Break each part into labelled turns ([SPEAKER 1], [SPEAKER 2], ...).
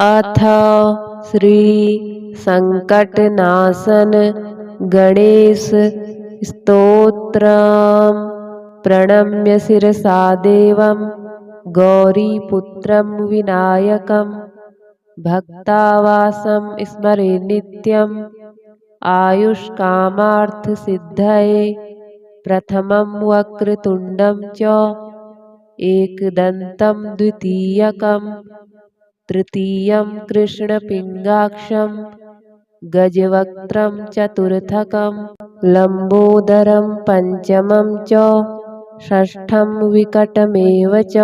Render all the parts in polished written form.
[SPEAKER 1] अथ श्री संकटनाशन गणेश स्तोत्रम्। प्रणम्य शिरसा देवं गौरीपुत्रं विनायकं भक्तावासं स्मरे नित्यम् आयुष्कामार्थसिद्धये। प्रथमं वक्रतुण्डं च एकदन्तं द्वितीयकं तृतीयं कृष्णपिङ्गाक्षं गजवक्त्रं चतुर्थकं लम्बोदरं पञ्चमं च षष्ठं विकटमेव च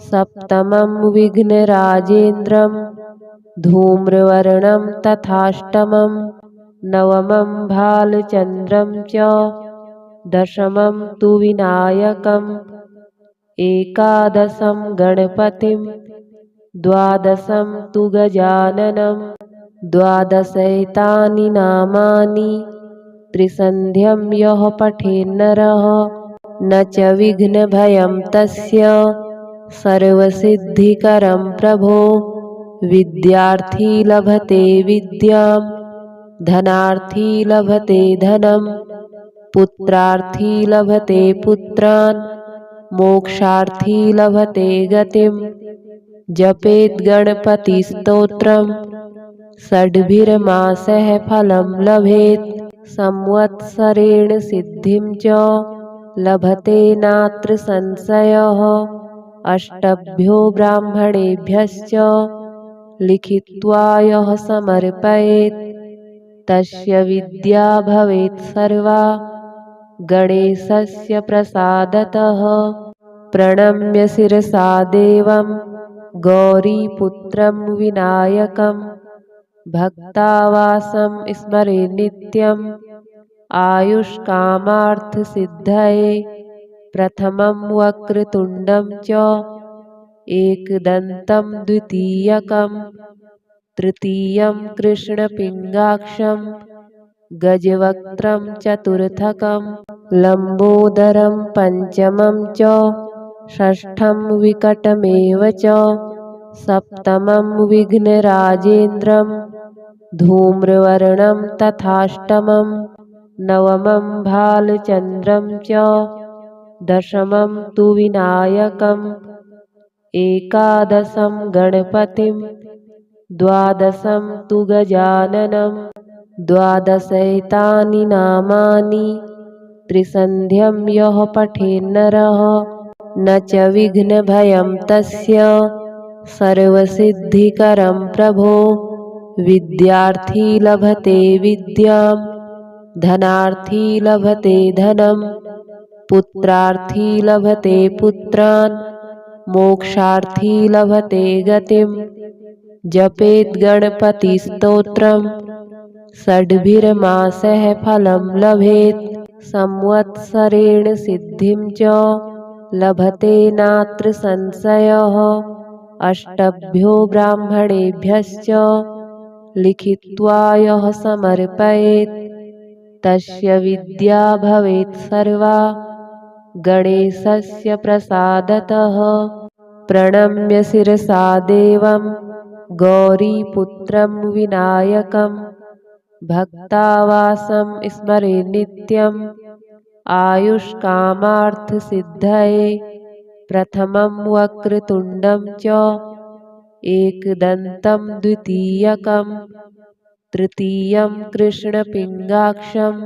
[SPEAKER 1] सप्तमं विघ्नराजेन्द्रं धूम्रवर्णं तथाष्टमं नवमं भालचन्द्रं च दशमं तु विनायकम् एकादशं गणपतिं द्वादशं तु गजाननं द्वादशैतानि नामानि त्रिसन्ध्यं यः पठेन्नरः न च विघ्नभयं तस्य सर्वसिद्धिकरं प्रभो। विद्यार्थी लभते विद्यां धनार्थी लभते धनं पुत्रार्थी लभते पुत्रान् मोक्षार्थी लभते गतिम्। जपेत् गणपतिस्तोत्रम् षड्भिर्मासः फलं लभेत् संवत्सरेण सिद्धिं च लभते नात्र संशयः। अष्टभ्यो ब्राह्मणेभ्यश्च लिखित्वा यः समर्पयेत् तस्य विद्या भवेत् सर्वा गणेशस्य प्रसादतः। प्रणम्य शिरसा देवं गौरीपुत्रं विनायकं भक्तावासं स्मरे नित्यम् आयुष्कामार्थसिद्धये। प्रथमं वक्रतुण्डं च एकदन्तं द्वितीयकं तृतीयं कृष्णपिङ्गाक्षं गजवक्त्रं चतुर्थकं लम्बोदरं पञ्चमं च षष्ठं विकटमेव च सप्तमं विघ्नराजेन्द्रं धूम्रवर्णं तथाष्टमं नवमं भालचन्द्रं च दशमं तु विनायकम् एकादशं गणपतिं द्वादशं तु गजाननं द्वादशैतानि नामानि त्रिसन्ध्यं यः पठेन्नरः न च विघ्नभयं तस्य सर्वसिद्धिकरं प्रभो। विद्यार्थी लभते विद्यां धनार्थी लभते धनं पुत्रार्थी लभते पुत्रान् मोक्षार्थी लभते गतिम्। जपेत् गणपतिस्तोत्रम् षड्भिर्मासः फलं लभेत् संवत्सरेण सिद्धिं च लभते नात्र संशयः। अष्टभ्यो ब्राह्मणेभ्यश्च लिखित्वा यः समर्पयेत् तस्य विद्या भवेत् सर्वा गणेशस्य प्रसादतः। प्रणम्य शिरसा देवं गौरीपुत्रं विनायकं भक्तावासं स्मरे नित्यम् आयुष्कामार्थसिद्धये। प्रथमं वक्रतुण्डं च एकदन्तं द्वितीयकं तृतीयं कृष्णपिङ्गाक्षं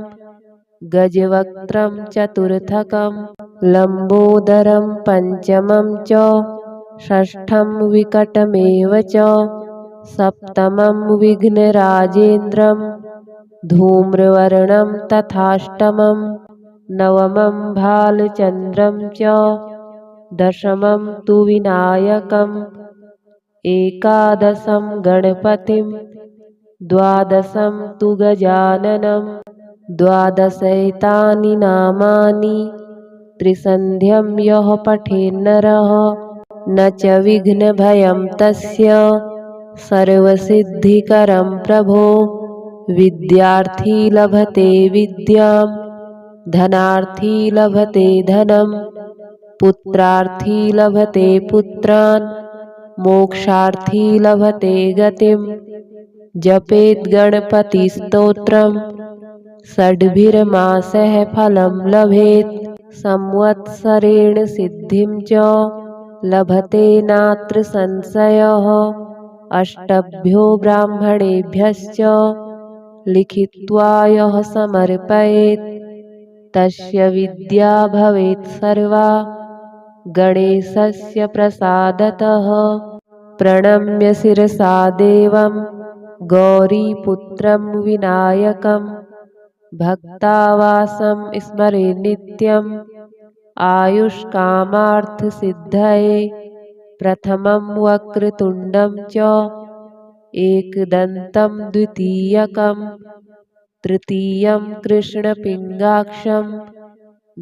[SPEAKER 1] गजवक्त्रं चतुर्थकं लम्बोदरं पञ्चमं च षष्ठं विकटमेव च सप्तमं विघ्नराजेन्द्रं धूम्रवर्णं तथाष्टमं नवमं भालचन्द्रं च दशमं तु विनायकम् एकादशं गणपतिं द्वादशं तु गजाननं द्वादशैतानि नामानि त्रिसन्ध्यं यः पठेन्नरः न च विघ्नभयं तस्य सर्वसिद्धिकरं प्रभो। विद्यार्थी लभते विद्यां धनार्थी लभते धनं पुत्रार्थी लभते पुत्रान् मोक्षार्थी लभते गतिं। जपेत् गणपतिस्तोत्रम् षड्भिर्मासः फलं लभेत्। संवत्सरेण सिद्धिं च लभते नात्र संशयः। अष्टभ्यो ब्राह्मणेभ्यश्च लिखित्वा यः समर्पयेत् तस्य विद्या भवेत् सर्वा गणेशस्य प्रसादतः। प्रणम्य शिरसा देवं गौरीपुत्रं विनायकं भक्तावासं स्मरे नित्यम् आयुष्कामार्थसिद्धये। प्रथमं वक्रतुण्डं च एकदन्तं द्वितीयकं तृतीयं कृष्णपिङ्गाक्षं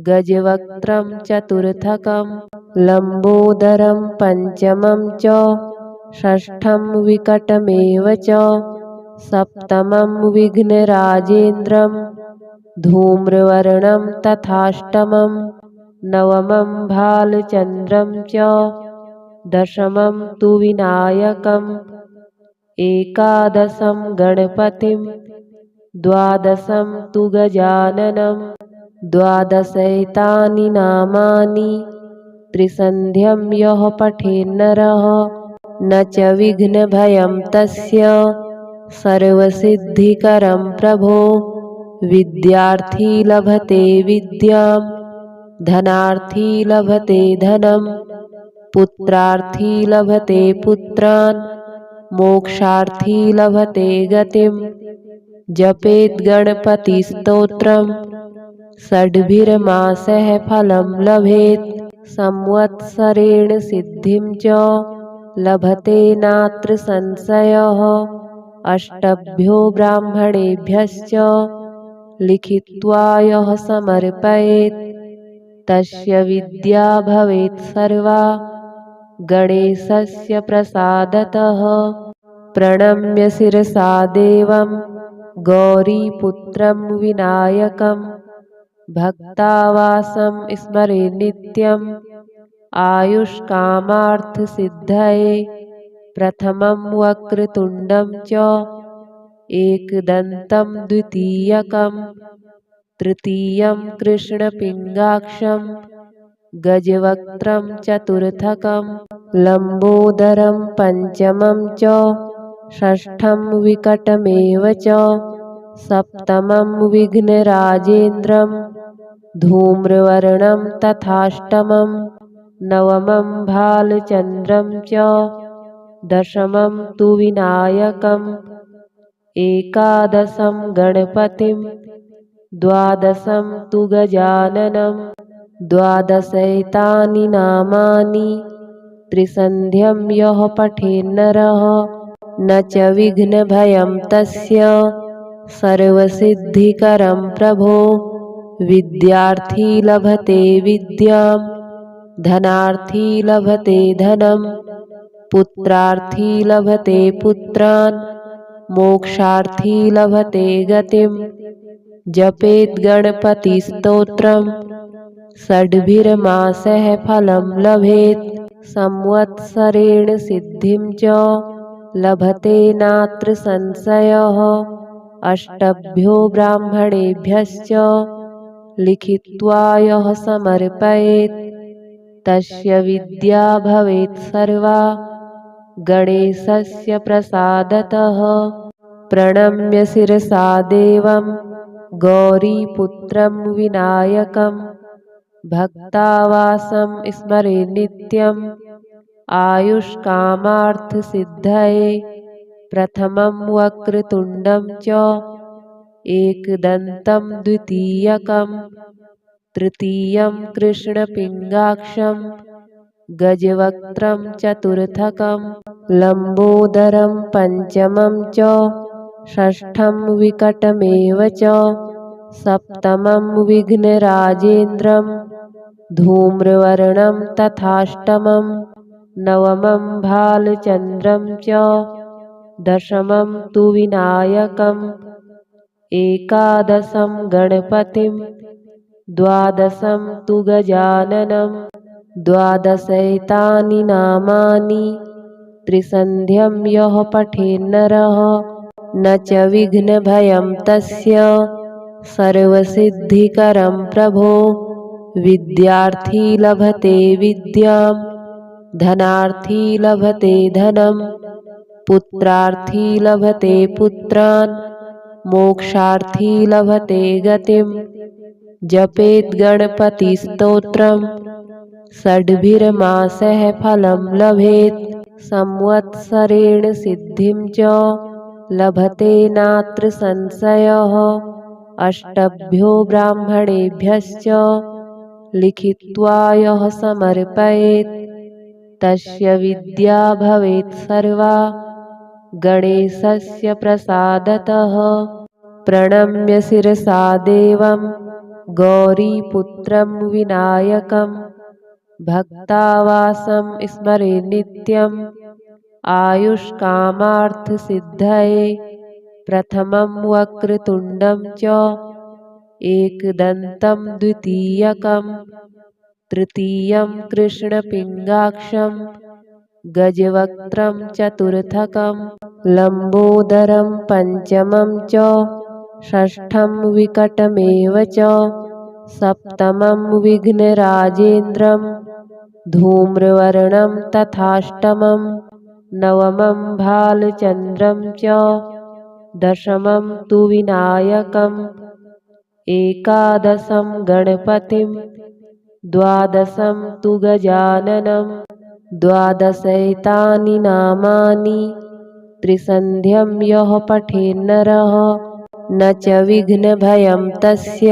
[SPEAKER 1] गजवक्त्रं चतुर्थकं लम्बोदरं पञ्चमं च षष्ठं विकटमेव च सप्तमं विघ्नराजेन्द्रं धूम्रवर्णं तथाष्टमं नवमं भालचन्द्रं च दशमं तु विनायकम् एकादशं गणपतिं द्वादशं तु गजाननं द्वादशैतानि नामानि त्रिसन्ध्यं यः पठेन्नरः न च विघ्नभयं तस्य सर्वसिद्धिकरं प्रभो। विद्यार्थी लभते विद्यां धनार्थी लभते धनं पुत्रार्थी लभते पुत्रान् मोक्षार्थी लभते गतिं। जपेत् गणपतिस्तोत्रम् षड्भिर्मासः फलं लभेत्। संवत्सरेण सिद्धिं च लभते नात्र संशयः। अष्टभ्यो ब्राह्मणेभ्यश्च लिखित्वा यः समर्पयेत् तस्य विद्या भवेत् सर्वा गणेशस्य प्रसादतः। प्रणम्य शिरसा देवं गौरीपुत्रं विनायकं भक्तावासं स्मरे नित्यम् आयुष्कामार्थसिद्धये। प्रथमं वक्रतुण्डं च एकदन्तं द्वितीयकं तृतीयं कृष्णपिङ्गाक्षं गजवक्त्रं चतुर्थकं लम्बोदरं पञ्चमं च षष्ठं विकटमेव च सप्तमं विघ्नराजेन्द्रं धूम्रवर्णं तथाष्टमं नवमं भालचन्द्रं च दशमं तु विनायकम् एकादशं गणपतिं द्वादशं तु गजाननं द्वादशैतानि नामानि त्रिसन्ध्यं यः पठेन्नरः न च विघ्नभयं तस्य सर्वसिद्धिकरं प्रभो। विद्यार्थी लभते विद्यां धनार्थी लभते धनं पुत्रार्थी लभते पुत्रान् मोक्षार्थी लभते गतिं। जपेत् गणपतिस्तोत्रम् षड्भिर्मासः फलं लभेत्। संवत्सरेण सिद्धिं च लभते नात्र संशयः। अष्टभ्यो ब्राह्मणेभ्यश्च लिखित्वा यः समर्पयेत् तस्य विद्या भवेत् सर्वा गणेशस्य प्रसादतः। प्रणम्य शिरसा देवं गौरीपुत्रं विनायकं भक्तावासं स्मरे नित्यम् आयुष्कामार्थसिद्धये। प्रथमं वक्रतुण्डं च एकदन्तं द्वितीयकं तृतीयं कृष्णपिङ्गाक्षं गजवक्त्रं चतुर्थकं लम्बोदरं पञ्चमं च षष्ठं विकटमेव च सप्तमं विघ्नराजेन्द्रं धूम्रवर्णं तथाष्टमं नवमं भालचन्द्रं च दशमं तु विनायकम् एकादशं गणपतिं द्वादशं तु गजाननं द्वादशैतानि नामानि त्रिसन्ध्यं यः पठेन्नरः न च विघ्नभयं तस्य सर्वसिद्धिकरं प्रभो। विद्यार्थी लभते विद्यां धनार्थी लभते धनं पुत्रार्थी लभते पुत्रान् मोक्षार्थी लभते गतिं। जपेत् गणपतिस्तोत्रम् षड्भिर्मासः फलं लभेत् संवत्सरेण सिद्धिं च लभते नात्र संशयः। अष्टभ्यो ब्राह्मणेभ्यश्च लिखित्वा यः समर्पयेत् तस्य विद्या भवेत् सर्वा गणेशस्य प्रसादतः। प्रणम्य शिरसा देवं गौरीपुत्रं विनायकं भक्तावासं स्मरे नित्यम् आयुष्कामार्थसिद्धये। प्रथमं वक्रतुण्डं च एकदन्तं द्वितीयकं तृतीयं कृष्णपिङ्गाक्षं गजवक्त्रं चतुर्थकं लम्बोदरं पञ्चमं च षष्ठं विकटमेव च सप्तमं विघ्नराजेन्द्रं धूम्रवर्णं तथाष्टमं नवमं भालचन्द्रं च दशमं तु विनायकम् एकादशं गणपतिं द्वादशं तु गजाननं द्वादशैतानि नामानि त्रिसन्ध्यं यः पठेन्नरः न च विघ्नभयं तस्य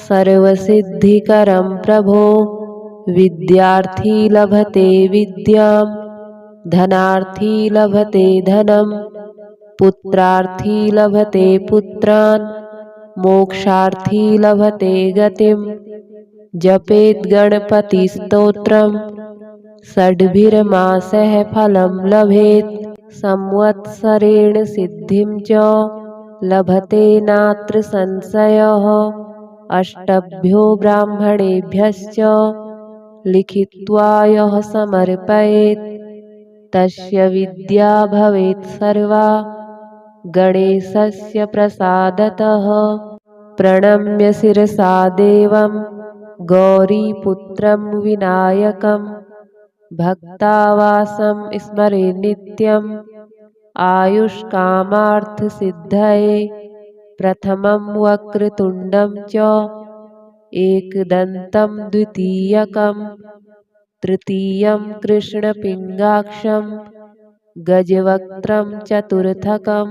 [SPEAKER 1] सर्वसिद्धिकरं प्रभो। विद्यार्थी लभते विद्यां धनार्थी लभते धनं पुत्रार्थी लभते पुत्रान् मोक्षार्थी लभते गतिं। जपेत् गणपतिस्तोत्रम् षड्भिर्मासः फलं लभेत् संवत्सरेण सिद्धिं च लभते नात्र संशयः। अष्टभ्यो ब्राह्मणेभ्यश्च लिखित्वा यः समर्पयेत् तस्य विद्या भवेत् सर्वा गणेशस्य प्रसादतः। प्रणम्य शिरसा देवं गौरीपुत्रं विनायकं भक्तावासं स्मरे नित्यम् आयुष्कामार्थसिद्धये। प्रथमं वक्रतुण्डं च एकदन्तं द्वितीयकं तृतीयं कृष्णपिङ्गाक्षं गजवक्त्रं चतुर्थकं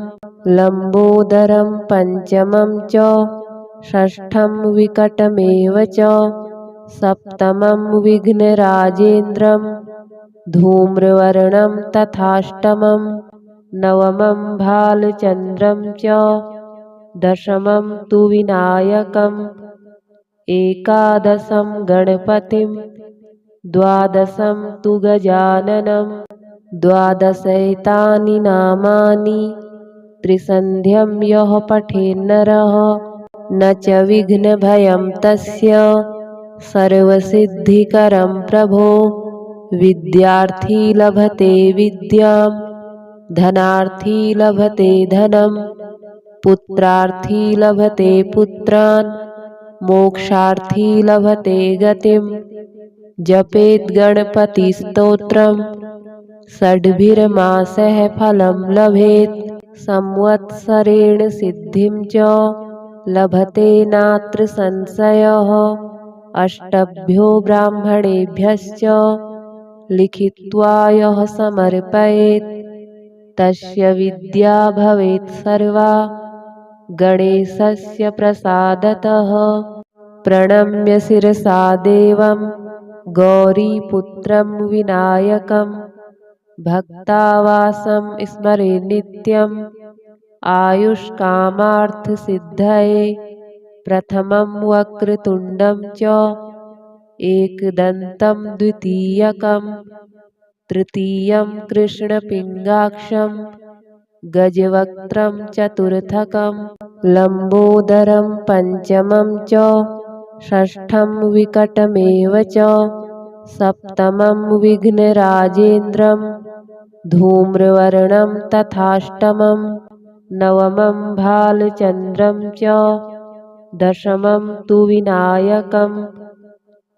[SPEAKER 1] लम्बोदरं पञ्चमं च षष्ठं विकटमेव च सप्तमं विघ्नराजेन्द्रं धूम्रवर्णं तथाष्टमं नवमं भालचन्द्रं च दशमं तु विनायकम् एकादशं गणपतिं द्वादशं तु गजाननं द्वादशैतानि नामानि त्रिसन्ध्यं यः पठेन्नरः न च विघ्नभयं तस्य सर्वसिद्धिकरं प्रभो। विद्यार्थी लभते विद्यां धनार्थी लभते धनं पुत्रार्थी लभते पुत्रान् मोक्षार्थी लभते गतिं। जपेत् गणपतिस्तोत्रम् षड्भिर्मासः फलं लभेत् संवत्सरेण सिद्धिं च लभते नात्र संशयः। अष्टभ्यो ब्राह्मणेभ्यश्च लिखित्वा यः समर्पयेत् तस्य विद्या भवेत् सर्वा गणेशस्य प्रसादतः। प्रणम्य शिरसा देवं गौरीपुत्रं विनायकं भक्तावासं स्मरे नित्यम् आयुष्कामार्थसिद्धये। प्रथमं वक्रतुण्डं च एकदन्तं द्वितीयकं तृतीयं कृष्णपिङ्गाक्षं गजवक्त्रं चतुर्थकं लम्बोदरं पञ्चमं च षष्ठं विकटमेव च सप्तमं विघ्नराजेन्द्रं धूम्रवर्णं तथाष्टमं नवमं भालचन्द्रं च दशमं तु विनायकम्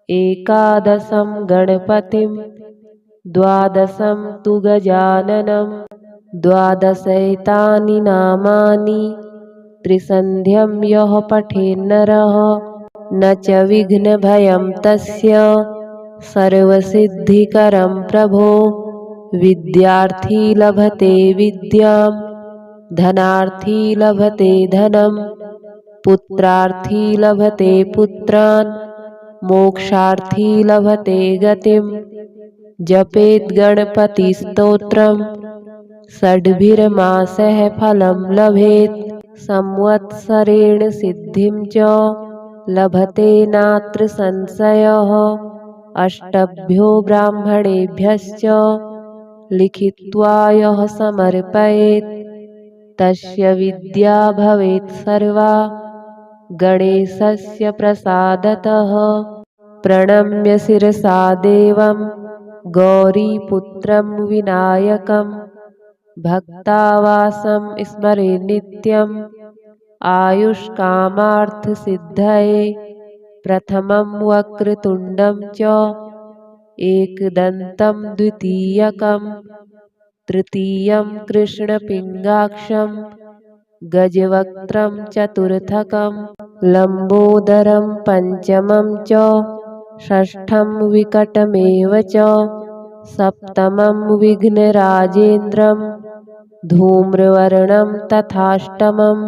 [SPEAKER 1] एकादशं गणपतिं द्वादशं तु गजाननं द्वादशैतानि नामानि त्रिसन्ध्यं यः पठेन्नरः न च विघ्नभयं तस्य सर्वसिद्धिकरं प्रभो विद्यार्थी लभते विद्यां धनार्थी लभते धनं पुत्रार्थी लभते पुत्रान् मोक्षार्थी लभते गतिं जपेत् गणपतिस्तोत्रम् षड्भिर्मासः फलं लभेत् संवत्सरेण सिद्धिं च लभते नात्र संशयः अष्टभ्यो ब्राह्मणेभ्यश्च लिखित्वा यः समर्पयेत् तस्य विद्या भवेत् सर्वा गणेशस्य प्रसादतः प्रणम्य शिरसा देवं गौरीपुत्रं विनायकं भक्तावासं स्मरे नित्यम् आयुष्कामार्थसिद्धये प्रथमं वक्रतुण्डं च एकदन्तं द्वितीयकं तृतीयं कृष्णपिङ्गाक्षं गजवक्त्रं चतुर्थकं लम्बोदरं पञ्चमं च षष्ठं विकटमेव च सप्तमं विघ्नराजेन्द्रं धूम्रवर्णं तथाष्टमं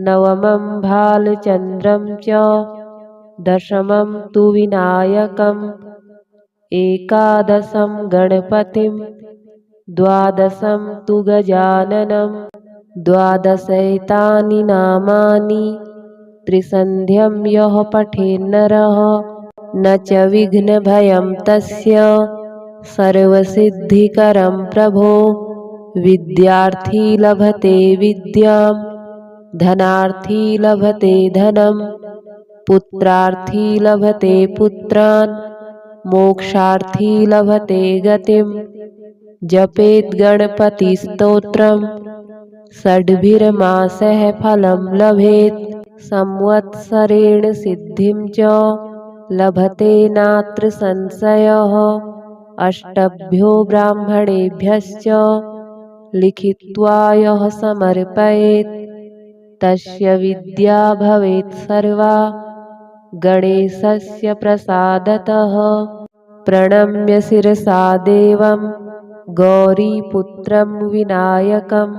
[SPEAKER 1] नवमं भालचन्द्रं च दशमं तु विनायकम् एकादशं गणपतिं द्वादशं तु गजाननं द्वादशैतानि नामानि त्रिसन्ध्यं यः पठेन्नरः न च विघ्नभयं तस्य सर्वसिद्धिकरं प्रभो विद्यार्थी लभते विद्यां धनार्थी लभते धनं पुत्रार्थी लभते पुत्रान् मोक्षार्थी लभते गतिं जपेत् गणपतिस्तोत्रम् षड्भिर्मासः फलं लभेत् संवत्सरेण सिद्धिं च लभते नात्र संशयः अष्टभ्यो ब्राह्मणेभ्यश्च लिखित्वा यः समर्पयेत् तस्य विद्या भवेत् सर्वा गणेशस्य प्रसादतः प्रणम्य शिरसा देवं गौरीपुत्रं विनायकं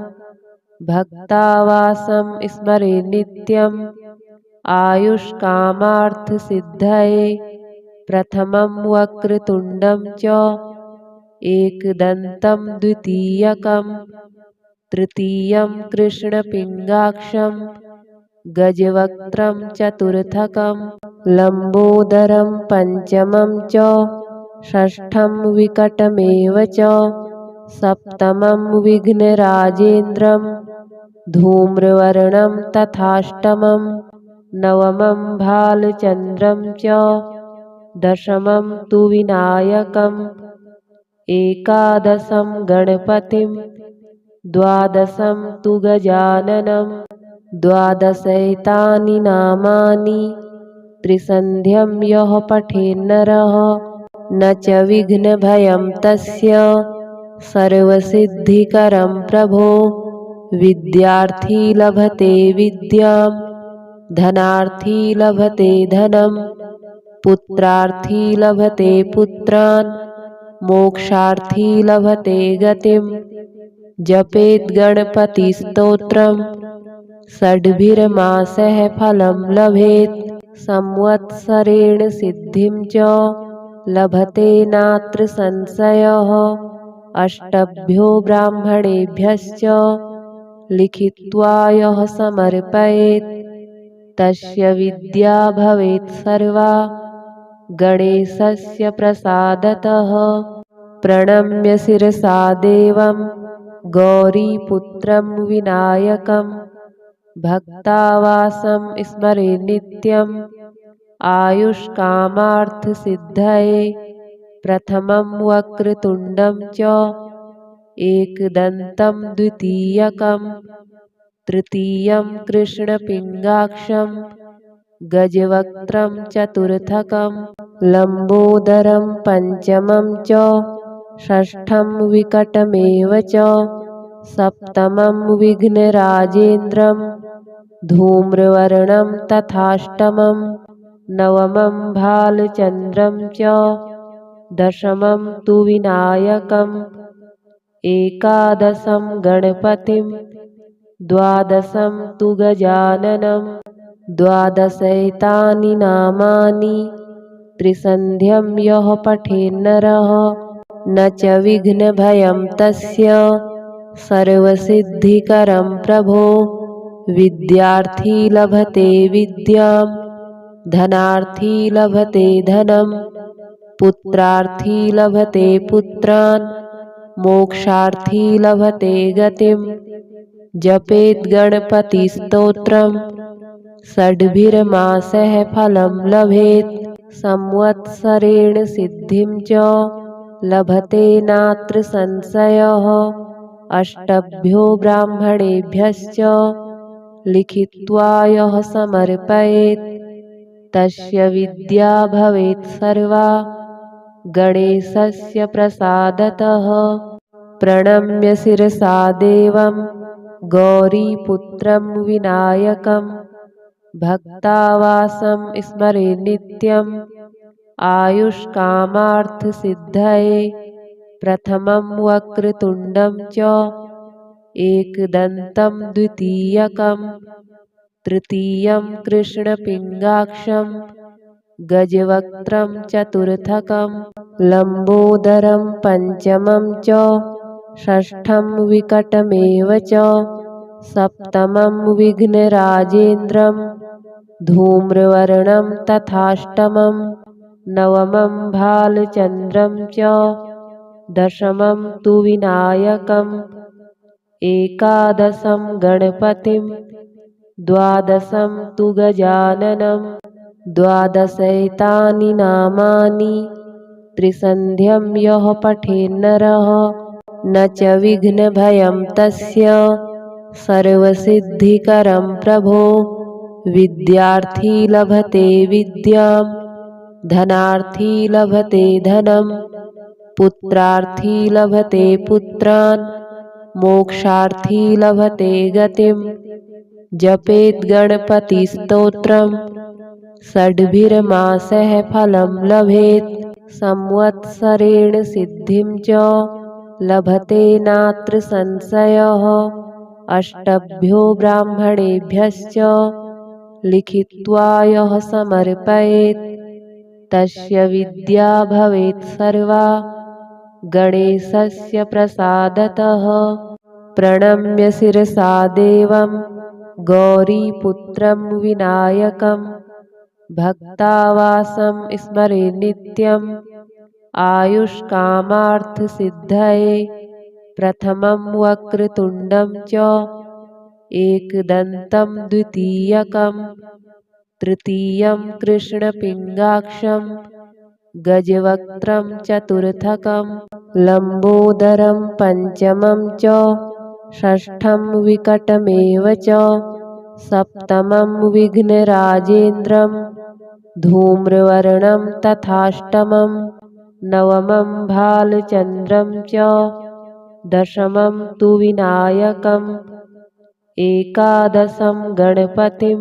[SPEAKER 1] भक्तावासं स्मरे नित्यम् आयुष्कामार्थसिद्धये प्रथमं वक्रतुण्डं च एकदन्तं द्वितीयकं तृतीयं कृष्णपिङ्गाक्षं गजवक्त्रं चतुर्थकं लम्बोदरं पञ्चमं च षष्ठं विकटमेव च सप्तमं विघ्नराजेन्द्रं धूम्रवर्णं तथाष्टमं नवमं भालचन्द्रं च दशमं तु विनायकम् एकादशं गणपतिं द्वादशं तु गजाननं द्वादशैतानि नामानि त्रिसन्ध्यं यः पठेन्नरः न च विघ्नभयं तस्य सर्वसिद्धिकरं प्रभो विद्यार्थी लभते विद्यां धनार्थी लभते धनं पुत्रार्थी लभते पुत्रान् मोक्षार्थी लभते गतिं जपेत् गणपतिस्तोत्रम् षड्भिर्मासः फलं लभेत् संवत्सरेण सिद्धिं च लभते नात्र संशयः अष्टभ्यो ब्राह्मणेभ्यश्च लिखित्वा यः समर्पयेत् तस्य विद्या भवेत् सर्वा गणेशस्य प्रसादतः प्रणम्य शिरसा देवं गौरीपुत्रं विनायकं भक्तावासं स्मरे नित्यम् आयुष्कामार्थसिद्धये प्रथमं वक्रतुण्डं च एकदन्तं द्वितीयकं तृतीयं कृष्णपिङ्गाक्षं गजवक्त्रं चतुर्थकं लम्बोदरं पञ्चमं च षष्ठं विकटमेव च सप्तमं विघ्नराजेन्द्रं धूम्रवर्णं तथाष्टमं नवमं भालचन्द्रं च दशमं तु विनायकम् एकादशं गणपतिं द्वादशं तु गजाननं द्वादशैतानि नामानि त्रिसन्ध्यं यः पठेन्नरः न च विघ्नभयं तस्य सर्वसिद्धिकरं प्रभो विद्यार्थी लभते विद्यां धनार्थी लभते धनं पुत्रार्थी लभते पुत्रान् मोक्षार्थी लभते गतिं जपेत् गणपतिस्तोत्रं षड्भिर्मासः फलं लभेत् संवत्सरेण सिद्धिं च लभते नात्र संशयः अष्टभ्यो ब्राह्मणेभ्यश्च लिखित्वा यः समर्पयेत् तस्य विद्या भवेत् सर्वा गणेशस्य प्रसादतः प्रणम्य शिरसा देवं गौरीपुत्रं विनायकं भक्तावासं स्मरे नित्यम् आयुष्कामार्थसिद्धये प्रथमं वक्रतुण्डं च एकदन्तं द्वितीयकं तृतीयं कृष्णपिङ्गाक्षं गजवक्त्रं चतुर्थकं लम्बोदरं पञ्चमं च षष्ठं विकटमेव च सप्तमं विघ्नराजेन्द्रं धूम्रवर्णं तथाष्टमं नवमं भालचन्द्रं च दशमं तु विनायकम् एकादशं गणपतिं द्वादशं तु गजाननं द्वादशैतानि नामानि त्रिसन्ध्यं यः पठेन्नरः न च विघ्नभयं तस्य सर्वसिद्धिकरं प्रभो विद्यार्थी लभते विद्यां धनार्थी लभते धनं पुत्रार्थी लभते पुत्रान् मोक्षार्थी लभते गतिं जपेत् गणपतिस्तोत्रं षड्भिर्मासः फलं लभेत् संवत्सरेण सिद्धिं च लभते नात्र संशयः अष्टभ्यो ब्राह्मणेभ्यश्च लिखित्वा यः समर्पयेत् तस्य विद्या भवेत् सर्वा गणेशस्य प्रसादतः प्रणम्य शिरसा देवं गौरीपुत्रं विनायकं भक्तावासं स्मरे नित्यम् आयुष्कामार्थसिद्धये प्रथमं वक्रतुण्डं च एकदन्तं द्वितीयकं तृतीयं कृष्णपिङ्गाक्षं गजवक्त्रं चतुर्थकं लम्बोदरं पञ्चमं च षष्ठं विकटमेव च सप्तमं विघ्नराजेन्द्रं धूम्रवर्णं तथाष्टमं नवमं भालचन्द्रं च दशमं तु विनायकम् एकादशं गणपतिं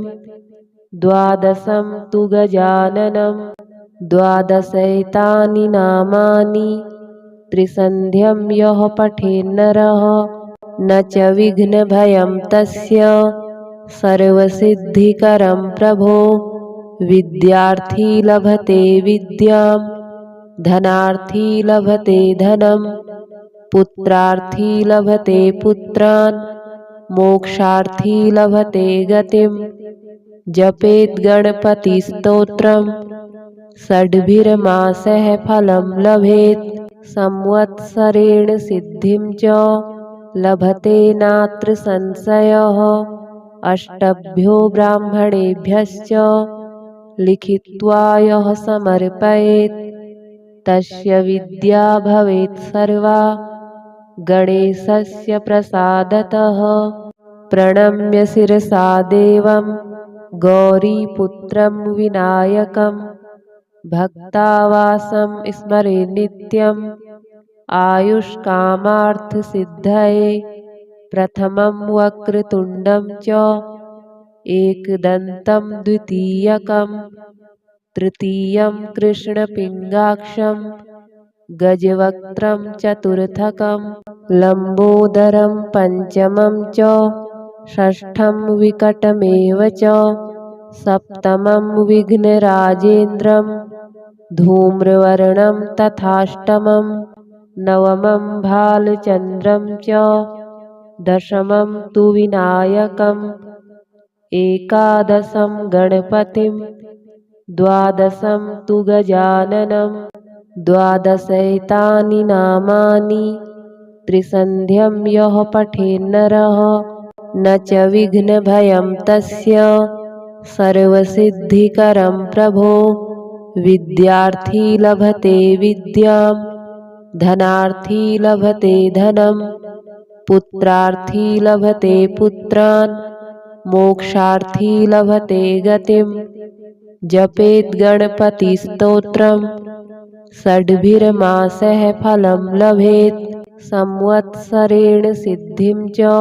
[SPEAKER 1] द्वादशं तु गजाननं द्वादशैतानि नामानि त्रिसन्ध्यं यः पठेन्नरः न च विघ्नभयं तस्य सर्वसिद्धिकरं प्रभो विद्यार्थी लभते विद्यां धनार्थी लभते धनं पुत्रार्थी लभते पुत्रान् मोक्षार्थी लभते गतिं जपेत् गणपतिस्तोत्रं षड्भिर्मासः फलं लभेत् संवत्सरेण सिद्धिं च लभते नात्र संशयः अष्टभ्यो ब्राह्मणेभ्यश्च लिखित्वा यः समर्पयेत् तस्य विद्या भवेत् सर्वा गणेशस्य प्रसादतः प्रणम्य शिरसा देवं गौरीपुत्रं विनायकं भक्तावासं स्मरे नित्यम् आयुष्कामार्थसिद्धये प्रथमं वक्रतुण्डं च एकदन्तं द्वितीयकं तृतीयं कृष्णपिङ्गाक्षं गजवक्त्रं चतुर्थकं लम्बोदरं पञ्चमं च षष्ठं विकटमेव च सप्तमं विघ्नराजेन्द्रं धूम्रवर्णं तथाष्टमं नवमं भालचन्द्रं च दशमं तु विनायकम् एकादशं गणपतिं द्वादशं तु गजाननं द्वादशैतानि नामानि त्रिसन्ध्यं यः पठेन्नरः न च विघ्नभयं तस्य सर्वसिद्धिकरं प्रभो विद्यार्थी लभते विद्यां धनार्थी लभते धनं पुत्रार्थी लभते पुत्रान् मोक्षार्थी लभते गतिं जपेत् गणपतिस्तोत्रं षड्भिर्मासः फलं लभेत् संवत्सरेण सिद्धिं च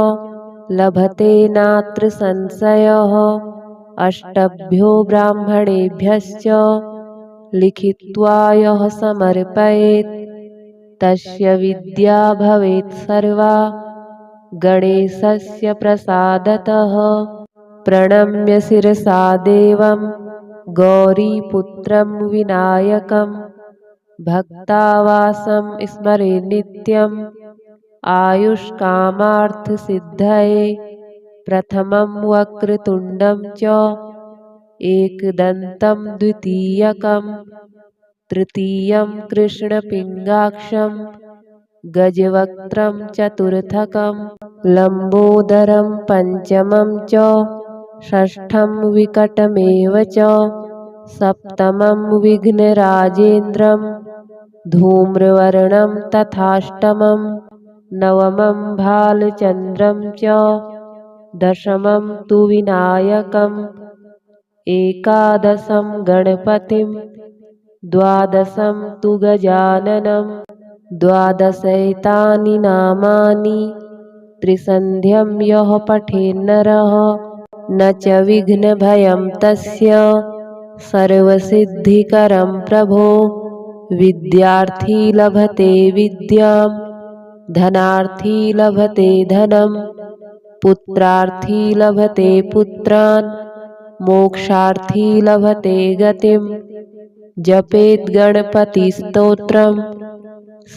[SPEAKER 1] लभते नात्र संशयः अष्टभ्यो ब्राह्मणेभ्यश्च लिखित्वा यः समर्पयेत् तस्य विद्या भवेत् सर्वा गणेशस्य प्रसादतः प्रणम्य शिरसा देवं गौरीपुत्रं विनायकं भक्तावासं स्मरे नित्यम् आयुष्कामार्थसिद्धये प्रथमं वक्रतुण्डं च एकदन्तं द्वितीयकं तृतीयं कृष्णपिङ्गाक्षं गजवक्त्रं चतुर्थकं लम्बोदरं पञ्चमं च षष्ठं विकटमेव च सप्तमं विघ्नराजेन्द्रं धूम्रवर्णं तथाष्टमं नवमं भालचन्द्रं च दशमं तु विनायकम् एकादशं गणपतिं द्वादशं तु गजाननं द्वादशैतानि नामानि त्रिसन्ध्यं यः पठेन्नरः न च विघ्नभयं तस्य सर्वसिद्धिकरं प्रभो विद्यार्थी लभते विद्यां धनार्थी लभते धनं पुत्रार्थी लभते पुत्रान् मोक्षार्थी लभते गतिं जपेत् गणपतिस्तोत्रं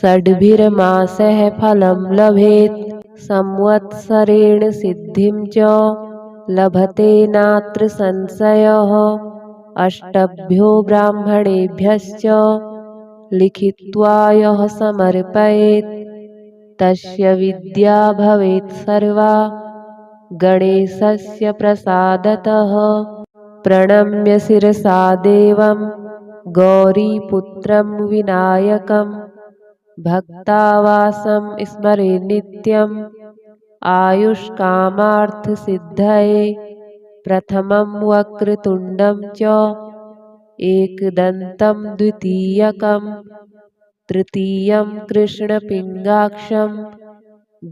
[SPEAKER 1] षड्भिर्मासः फलं लभेत् संवत्सरेण सिद्धिं च लभते नात्र संशयः अष्टभ्यो ब्राह्मणेभ्यश्च लिखित्वा यः समर्पयेत् तस्य विद्या भवेत् सर्वा गणेशस्य प्रसादतः प्रणम्य शिरसा देवं गौरीपुत्रं विनायकं भक्तावासं स्मरे नित्यम् आयुष्कामार्थसिद्धये प्रथमं वक्रतुण्डं च एकदन्तं द्वितीयकं तृतीयं कृष्णपिङ्गाक्षं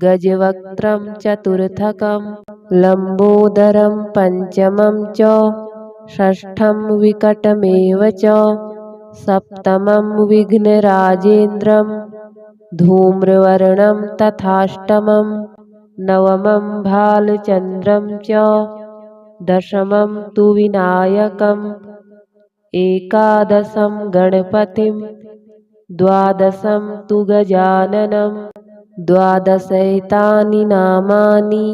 [SPEAKER 1] गजवक्त्रं चतुर्थकं लम्बोदरं पञ्चमं च षष्ठं विकटमेव च सप्तमं विघ्नराजेन्द्रं धूम्रवर्णं तथाष्टमं नवमं भालचन्द्रं च दशमं तु विनायकम् एकादशं गणपतिं द्वादशं तु गजाननं द्वादशैतानि नामानि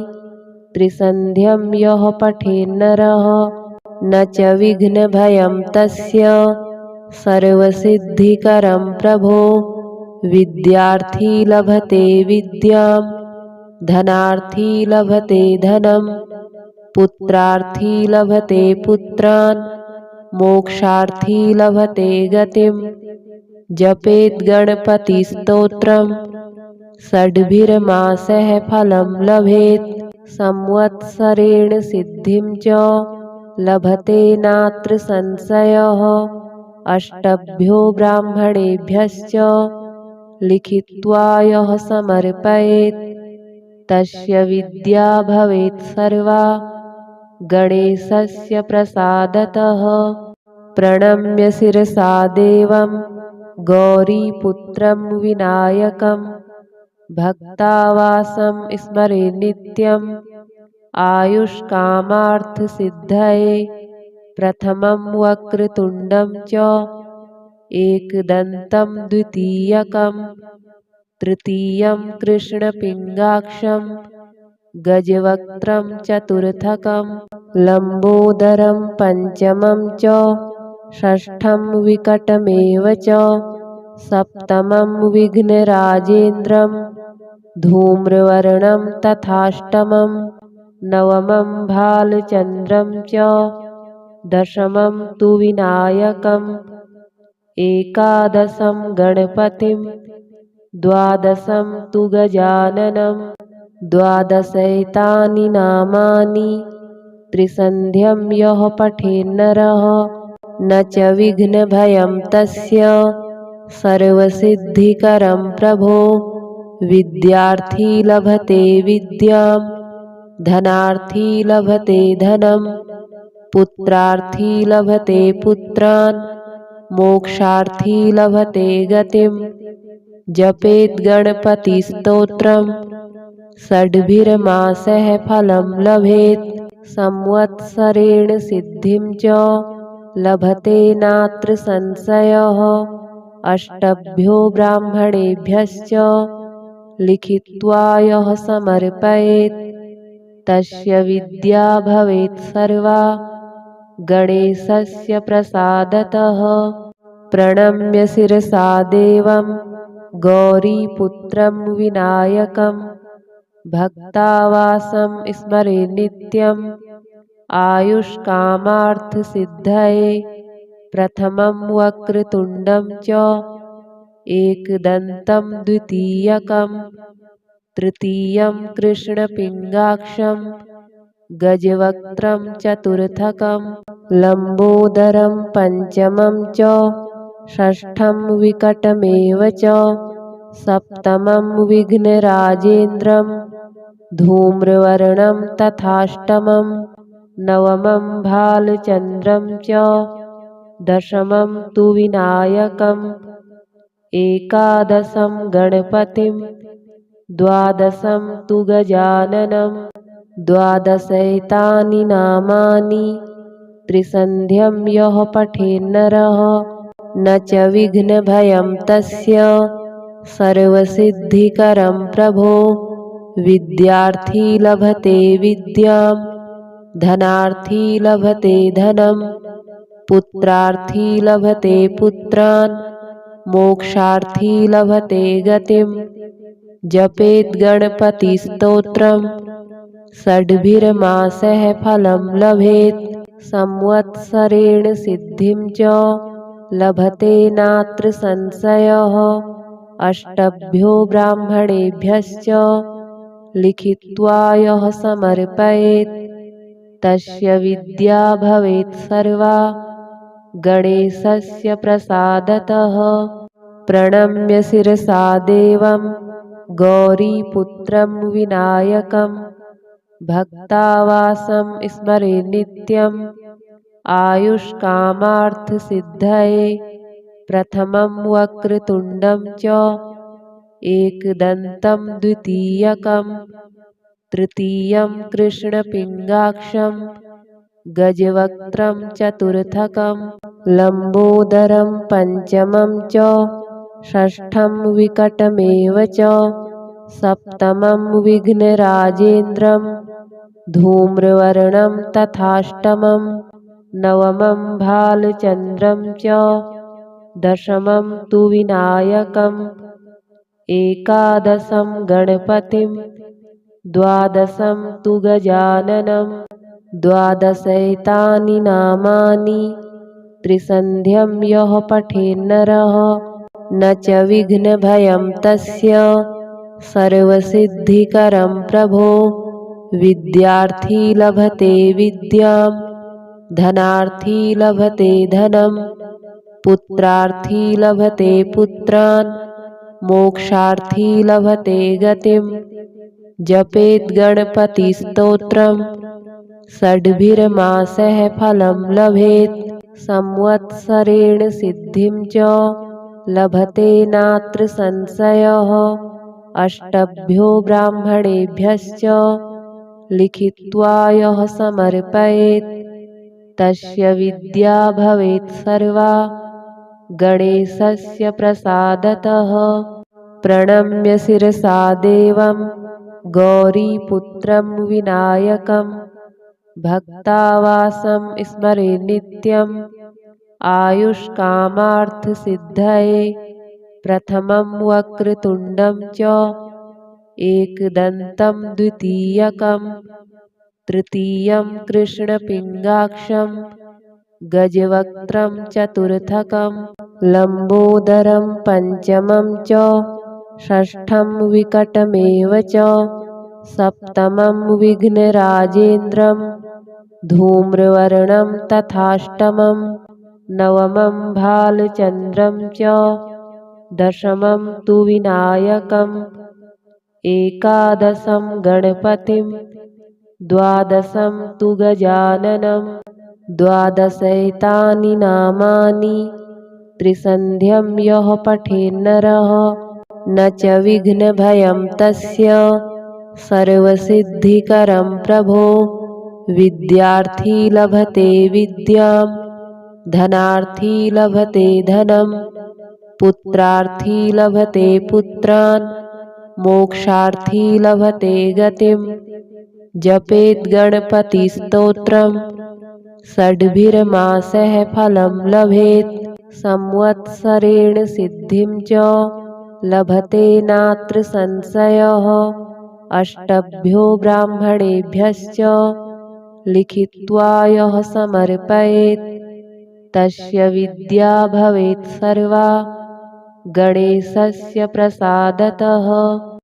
[SPEAKER 1] त्रिसन्ध्यं यः पठेन्नरः न च विघ्नभयं तस्य सर्वसिद्धिकरं प्रभो विद्यार्थी लभते विद्यां धनार्थी लभते धनं पुत्रार्थी लभते पुत्रान् मोक्षार्थी लभते गतिं जपेत् गणपतिस्तोत्रं षड्भिर्मासः फलं लभेत् संवत्सरेण सिद्धिं च लभते नात्र संशयः। अष्टभ्यो ब्राह्मणेभ्यश्च लिखित्वा यः समर्पयेत् तस्य विद्या भवेत् सर्वा गणेशस्य प्रसादतः। प्रणम्य शिरसा देवं गौरीपुत्रं विनायकं भक्तावासं स्मरे नित्यम् आयुष्कामार्थसिद्धये। प्रथमं वक्रतुण्डं च एकदन्तं द्वितीयकं तृतीयं कृष्णपिङ्गाक्षं गजवक्त्रं चतुर्थकं लम्बोदरं पञ्चमं च षष्ठं विकटमेव च सप्तमं विघ्नराजेन्द्रं धूम्रवर्णं तथाष्टमं नवमं भालचन्द्रं च दशमं तु विनायकम् एकादशं गणपतिं द्वादशं तु गजाननं द्वादशैतानि नामानि त्रिसन्ध्यं यः पठेन्नरः न च विघ्नभयं तस्य सर्वसिद्धिकरं प्रभो। विद्यार्थी लभते विद्यां धनार्थी लभते धनं पुत्रार्थी लभते पुत्रान् मोक्षार्थी लभते गतिम्। जपेत् गणपतिस्तोत्रम् षड्भिर्मासः फलं लभेत् संवत्सरेण सिद्धिं च लभते नात्र संशयः। अष्टभ्यो ब्राह्मणेभ्यश्च लिखित्वा यः समर्पयेत् तस्य विद्या भवेत् सर्वा गणेशस्य प्रसादतः। प्रणम्य शिरसा देवं गौरीपुत्रं विनायकं भक्तावासं स्मरे नित्यम् आयुष्कामार्थसिद्धये। प्रथमं वक्रतुण्डं च एकदन्तं द्वितीयकं तृतीयं कृष्णपिङ्गाक्षं गजवक्त्रं चतुर्थकं लम्बोदरं पञ्चमं च षष्ठं विकटमेव च सप्तमं विघ्नराजेन्द्रं धूम्रवर्णं तथाष्टमं नवमं भालचन्द्रं च दशमं तु विनायकम् एकादशं गणपतिं द्वादशं तु गजाननं द्वादशैतानि नामानि त्रिसन्ध्यं यः पठेन्नरः न च विघ्नभयं तस्य सर्वसिद्धिकरं प्रभो। विद्यार्थी लभते विद्यां धनार्थी लभते धनं पुत्रार्थी लभते पुत्रान् मोक्षार्थी लभते गतिम्। जपेत् गणपतिस्तोत्रम् षड्भिर्मासः फलं लभेत् संवत्सरेण सिद्धिं च लभते नात्र संशयः। अष्टभ्यो ब्राह्मणेभ्यश्च लिखित्वा यः समर्पयेत् तस्य विद्या भवेत् सर्वा गणेशस्य प्रसादतः। प्रणम्य शिरसा देवं गौरीपुत्रं विनायकं भक्तावासं स्मरे नित्यम् आयुष्कामार्थसिद्धये। प्रथमं वक्रतुण्डं च एकदन्तं द्वितीयकं तृतीयं कृष्णपिङ्गाक्षं गजवक्त्रं चतुर्थकं लम्बोदरं पञ्चमं च षष्ठं विकटमेव च सप्तमं विघ्नराजेन्द्रं धूम्रवर्णं तथाष्टमं नवमं भालचन्द्रं च दशमं तु विनायकम् एकादशं गणपतिं द्वादशं तु गजाननं द्वादशैतानि नामानि त्रिसन्ध्यं यः पठेन्नरः न च विघ्नभयं तस्य सर्वसिद्धिकरं प्रभो विद्यार्थी लभते विद्यां धनार्थी लभते धनं पुत्रार्थी लभते पुत्रान् मोक्षार्थी लभते गतिम् जपेत् गणपतिस्तोत्रम् षड्भिर्मासः फलं लभेत् संवत्सरेण सिद्धिं च लभते नात्र संशयः अष्टभ्यो ब्राह्मणेभ्यश्च लिखित्वा यः समर्पयेत् तस्य विद्या भवेत् सर्वा गणेशस्य प्रसादतः प्रणम्य शिरसा देवं गौरीपुत्रं विनायकं भक्तावासं स्मरे नित्यम् आयुष्कामार्थसिद्धये प्रथमं वक्रतुण्डं च एकदन्तं द्वितीयकं तृतीयं कृष्णपिङ्गाक्षं गजवक्त्रं चतुर्थकं लम्बोदरं पञ्चमं च षष्ठं विकटमेव च सप्तमं विघ्नराजेन्द्रं धूम्रवर्णं तथाष्टमं नवमं भालचन्द्रं च दशमं तु विनायकम् एकादशं गणपतिं द्वादशं तु गजाननं द्वादशैतानि नामानि त्रिसन्ध्यं यः पठेन्नरः न च विघ्नभयं तस्य सर्वसिद्धिकरं प्रभो विद्यार्थी लभते विद्यां धनार्थी लभते धनं पुत्रार्थी लभते पुत्रान् मोक्षार्थी लभते गतिम् जपेत् गणपतिस्तोत्रम् षड्भिर्मासः फलं लभेत् संवत्सरेण सिद्धिं च लभते नात्र संशयः अष्टभ्यो ब्राह्मणेभ्यश्च लिखित्वा यः समर्पयेत् तस्य विद्या भवेत् सर्वा गणेशस्य प्रसादतः।